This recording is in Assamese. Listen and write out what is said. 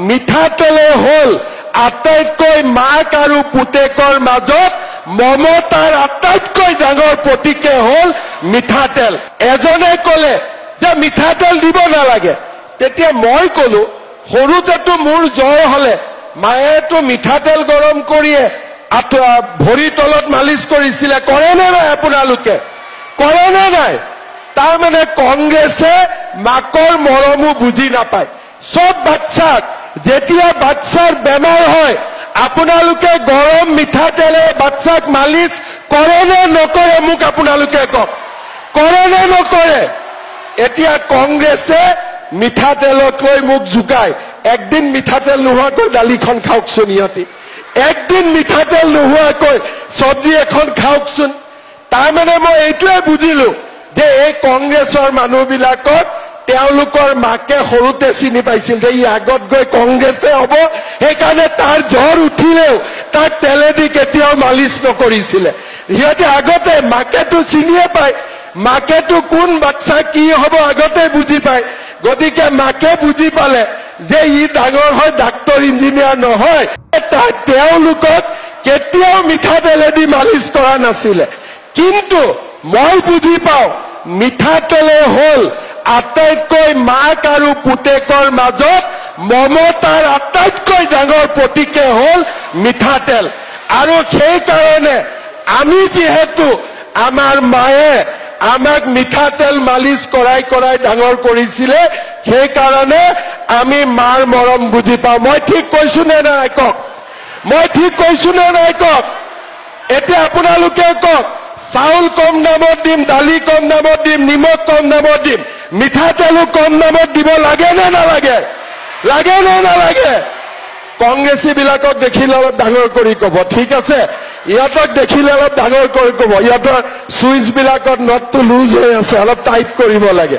মিঠাতেলে হল আটাইতকৈ মাক আৰু পুতেকৰ মাজত মমতাৰ আটাইতকৈ ডাঙৰ প্ৰতীকে হল মিঠাতেল। এজনে কলে যে মিঠাতেল দিব নালাগে, তেতিয়া মই কলো সৰুতেতো মোৰ জ্বৰ হলে মায়েতো মিঠাতেল গৰম কৰিয়ে ভৰি তলত মালিচ কৰিছিলে, কৰে নে নাই আপোনালোকে? কৰে নে নাই? তাৰমানে কংগ্ৰেছে মাকৰ মৰমো বুজি নাপায়। সব বাচ্চাক যেতিয়া বাচ্চাৰ বেমাৰ হয় আপোনালোকে গৰম মিঠাতেলে বাচ্চাক মালিচ কৰে নে নকৰে? মোক আপোনালোকে কওক, কৰে নে নকৰে? এতিয়া কংগ্ৰেছে মিঠাতেলক লৈ মোক জোকায়। একদিন মিঠাতেল নোহোৱাকৈ দালিখন খাওকচোন, ইহঁতি একদিন মিঠাতেল নোহোৱাকৈ চব্জি এখন খাওকচোন। তাৰমানে মই এইটোৱে বুজিলো যে এই কংগ্ৰেছৰ মানুহবিলাকক তেওঁলোকৰ মাকে সৰুতে চিনি পাইছিল যে ই আগত গৈ কংগ্ৰেছে হ'ব, সেইকাৰণে তাৰ জ্বৰ উঠিলেও তাক তেলেদি কেতিয়াও মালিচ নকৰিছিলে। সিহঁতে আগতে মাকেতো চিনিয়ে পায়, মাকেতো কোন বাচ্চা কি হ'ব আগতে বুজি পায়। গতিকে মাকে বুজি পালে যে ই ডাঙৰ হয় ডাক্তৰ ইঞ্জিনিয়াৰ নহয়, তেওঁলোকক কেতিয়াও মিঠাতেলেদি মালিচ কৰা নাছিলে। কিন্তু মই বুজি পাওঁ মিঠাতেলে হল আটাইতকৈ মাক আৰু পুতেকৰ মাজত মমতাৰ আটাইতকৈ ডাঙৰ প্ৰতীকে হল মিঠাতেল। আৰু সেইকাৰণে আমি যিহেতু আমাৰ মায়ে আমাক মিঠাতেল মালিচ কৰাই কৰাই ডাঙৰ কৰিছিলে, সেইকাৰণে আমি মাৰ মৰম বুজি পাওঁ। মই ঠিক কৈছো নে নাই কওক? মই ঠিক কৈছো নে নাই কওক? এতিয়া আপোনালোকে কওক, চাউল কম দামত দিম, দালি কম দামত দিম, নিমখ কম দামত দিম, মিঠাতেলো কম দামত দিব লাগে নে নালাগে? লাগে নে নালাগে? কংগ্ৰেছী বিলাকক দেখিলে অলপ ডাঙৰ কৰি কব, ঠিক আছে? ইহঁতক দেখিলে অলপ ডাঙৰ কৰি কব, ইহঁতৰ চুইচ বিলাকত নটটো লুজ হৈ আছে, অলপ টাইট কৰিব লাগে।